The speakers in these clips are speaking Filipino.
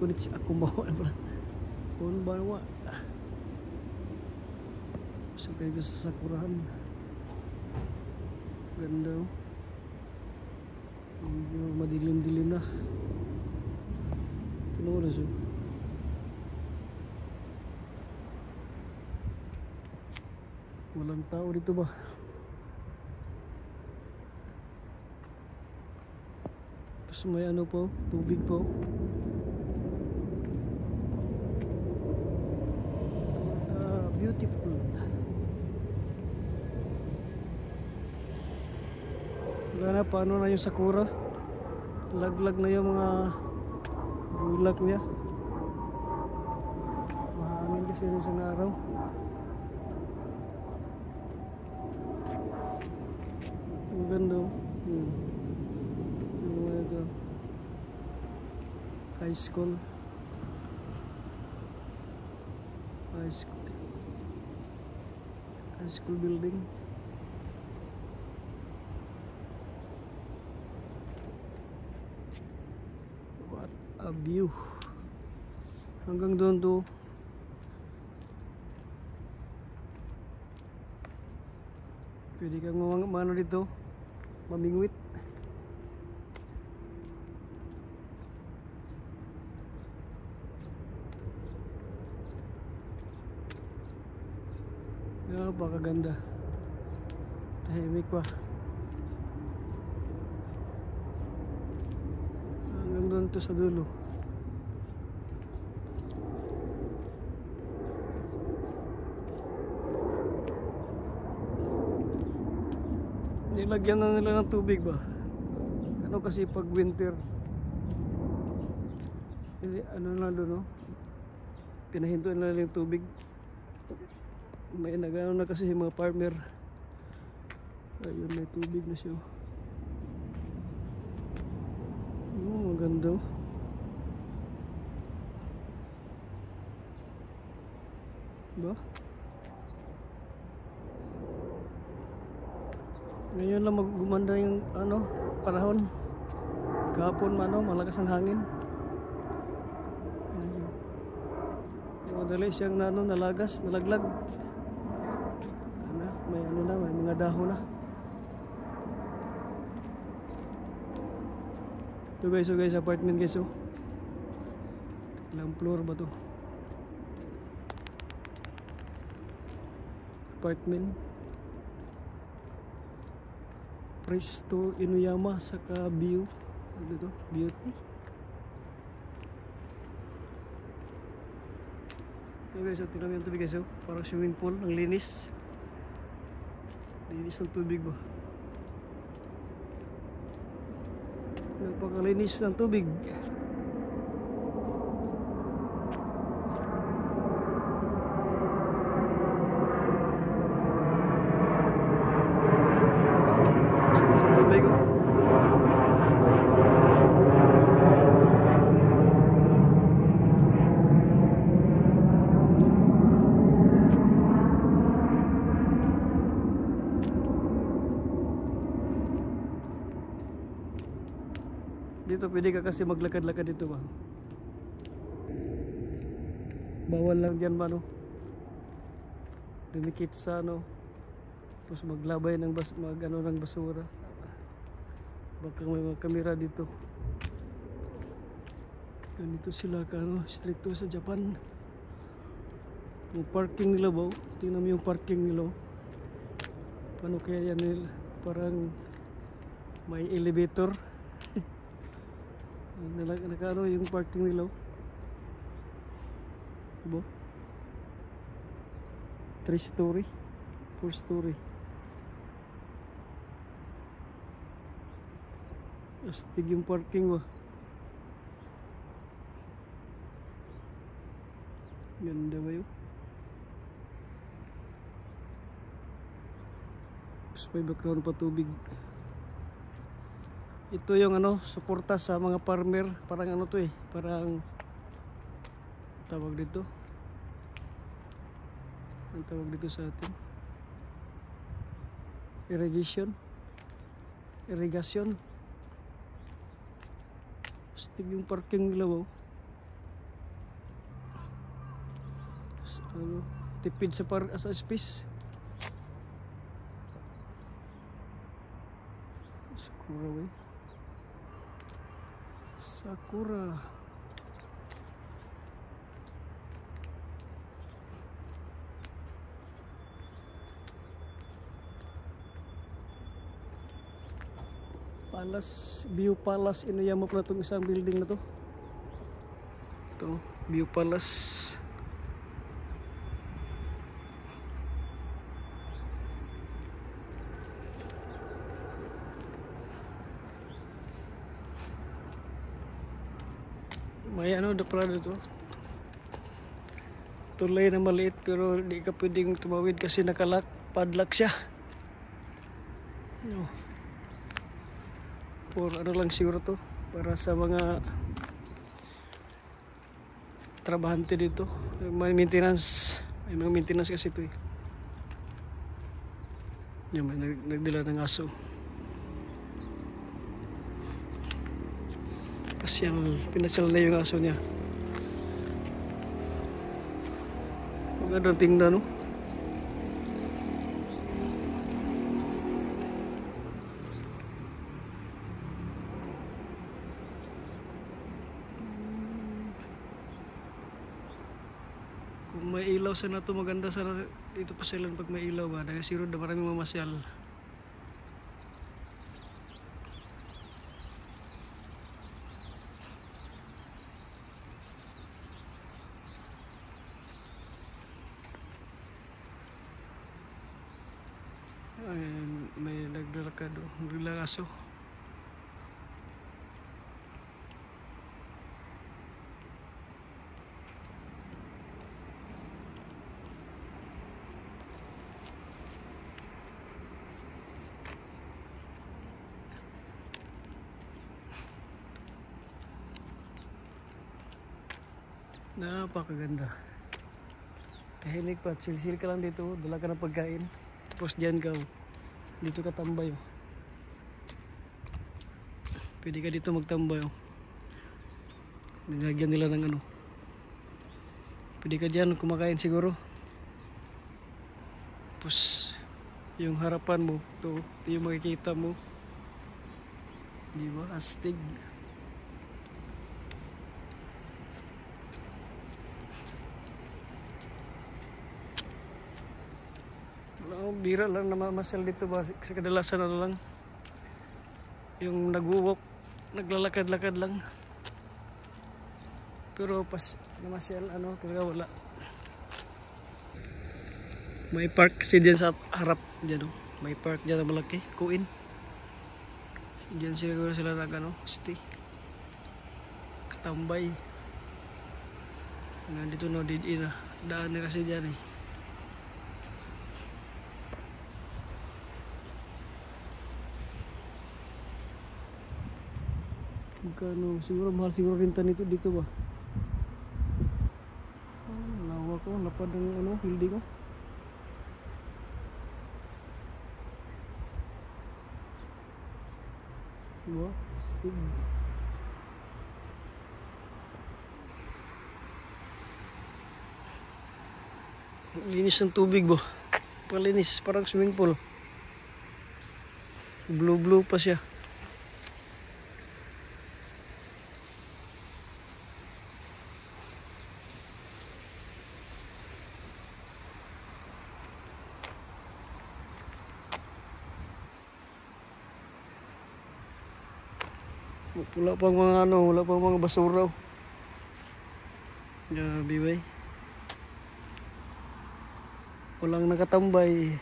kunit ako bawa na pala. Kung bawa. Pasok tayo dito sa sakurahan. Ganda oh. Medyo madilim-dilim na. Tinoon na siya. Walang tao dito ba? Tapos may ano po, tubig po. Beautiful. Wala na, paano na yung sakura? Laglag na yung mga bulak niya. Mahangin kasi rin isang araw. Ang ganda oh. Yung ito. High school. High school building. What a view. Hanggang doon to. Pwede kang mano dito, mamingwit. Napakaganda. Tahimik pa. Hanggang doon to sa dulo. Nilagyan na nila ng tubig ba? Ano kasi pag winter, ano na doon no? Pinahintuan na nila yung tubig. May nagano na kasi yung mga farmer. Ayun, may tubig na siya. Maganda. Ba? Ngayon lang gumanda yung ano, panahon. Kahapon malakas ang hangin. Madali siyang nalagas, nalaglag. May mga dahon na. Ito guys, apartment guys oh. Ilang floor ba to? Apartment. Presto Inuyama saka view. Ano to? Beauty. Ito guys, tingnan mo yung tubig guys oh. Parang swimming pool, ang linis. Linis ng tubig ba? Napakalinis ng tubig. Sa tubig oh. Dito pwede ka kasi maglakad-lakad dito ba? Bawal lang dyan ba no? Dumikit sa ano. Tapos maglabay ng ng basura. Baka may mga kamera dito. Ganito sila stricto sa Japan. Yung parking nila ba? Tingnan mo yung parking nila. Paano kaya yan nila? Parang may elevator. Nakano yung parking nila. Diba? 3 story 4 story. Astig yung parking ba? Ganda ba yun? Tapos may background pa tubig. Ito yung suporta sa mga farmer. Parang to eh. Parang tawag dito. Ang tawag dito sa atin. Irrigation. Astig yung parking nila oh. tipid sa space. Sakura wey. Sakura. Palace, View Palace, inuyama pala itong isang building na to. Ito, View Palace. May ano na pala dito. Tulay na maliit pero di ka pwedeng tumawid kasi nakalak, padlock siya. No. For ano lang siguro to, para sa mga trabahante dito. May maintenance, may mga maintenance kasi ito eh. Yan, may nagdala ng aso. Pinasyal na yung aso niya. Magandang tingnan, no? Kung may ilaw sana to, maganda sana dito pa sila pag may ilaw ba, dahil siguro na maraming mamasyal. Ayan, may naglalakad o naglalang aso. Napakaganda. Tahimik pa, chill ka lang dito, dala ka ng pagkain. Tapos diyan ka, dito ka tambay. Pwede ka dito magtambay. Nilagyan nila ng ano. Pwede ka diyan kumakain siguro. Tapos yung harapan mo, ito yung makikita mo. Di ba? Astig. Bira lang na mamasal dito ba, kasi kadalasan ano lang yung nagwuwalk, naglalakad-lakad lang, pero pas namasyal ano talaga wala. May park kasi dyan sa harap dyan, oh. May park dyan na malaki, Kuin dyan sila nag ano, stay, katambay. Nandito no, didin na daan na kasi dyan eh. Magkano, siguro mahal siguro rinta nito dito ba? Lawa ko, lapad ng ano, building ko. Diba? Stig. Linis ng tubig ba? Palinis, parang swimming pool. Blue pa siya. Wala pang mga ano, wala pang mga basura. Grabe bay. Walang nakatambay.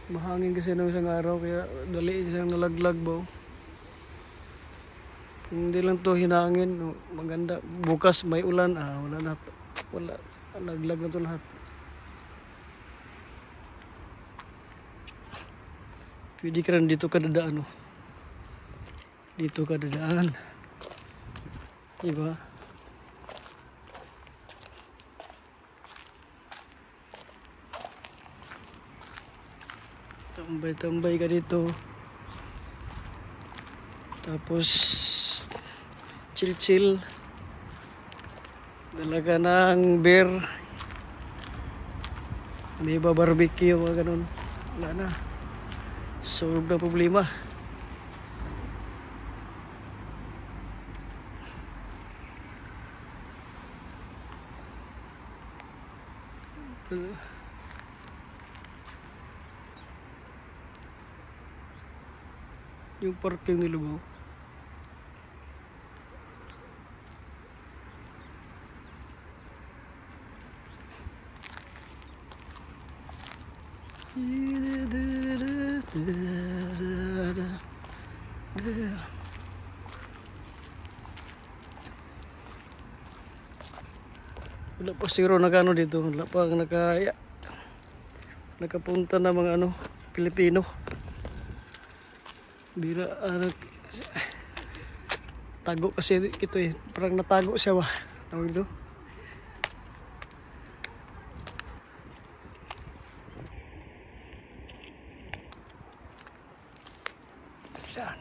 Mahangin kasi nung isang araw kaya dali siyang nalaglag ba. Hindi lang to hinangin, maganda. Bukas may ulan, wala na. Wala, nalaglag na to lahat. Pwede ka rin dito ka dadaan, oh. Dito ka dadaan. Diba? Tambay-tambay ka dito. Tapos chill dalaga ng beer, may barbecue, mga ganun. Wala na, solve na problema. Yung parking nila ba? Wala pa siguro nagano dito, wala pa nakapunta na mga ano, Pilipino. Bira, tago kasi ito eh, parang natago siya ba, tawag ito. Yan.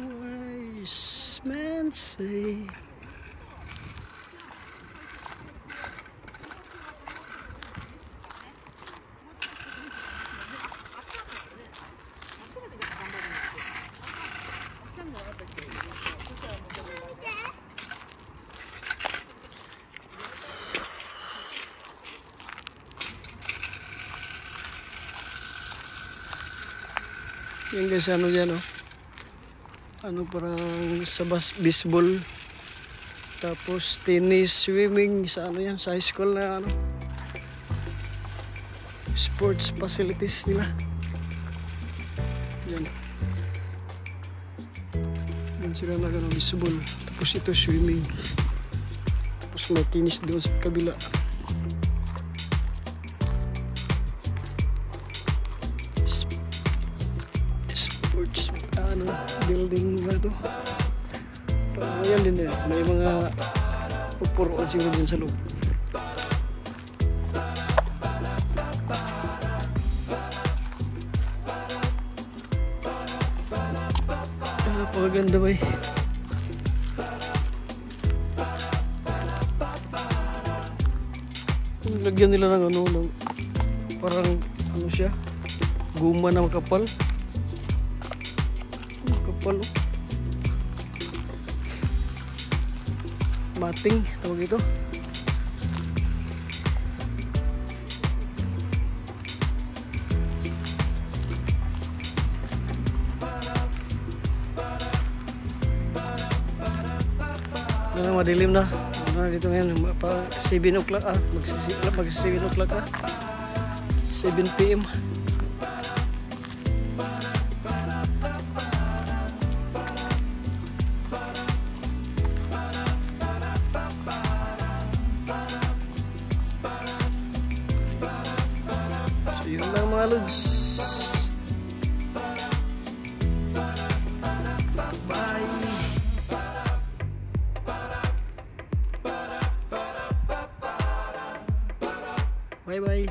Wise men say yan guys, ano yan oh, ano parang sa baseball, tapos tennis, swimming, sa ano yan, sa high school na ano, sports facilities nila. Yan, yan sila na gano'n, baseball, tapos ito swimming, tapos may tennis doon sa kabila. Sports ano, building ba ito? Parang yan din eh, may mga upuroan siguro din sa loob. Napakaganda ba eh. Lagyan nila ng ano, ng, parang ano siya, guma na makapal. Kapal oh. Mating tawag ito. Ano, madilim na. Ano dito ngayon, pa 7 o'clock mag 7 o'clock na. 7 PM. Yun lang mga lods. Bye. Bye bye.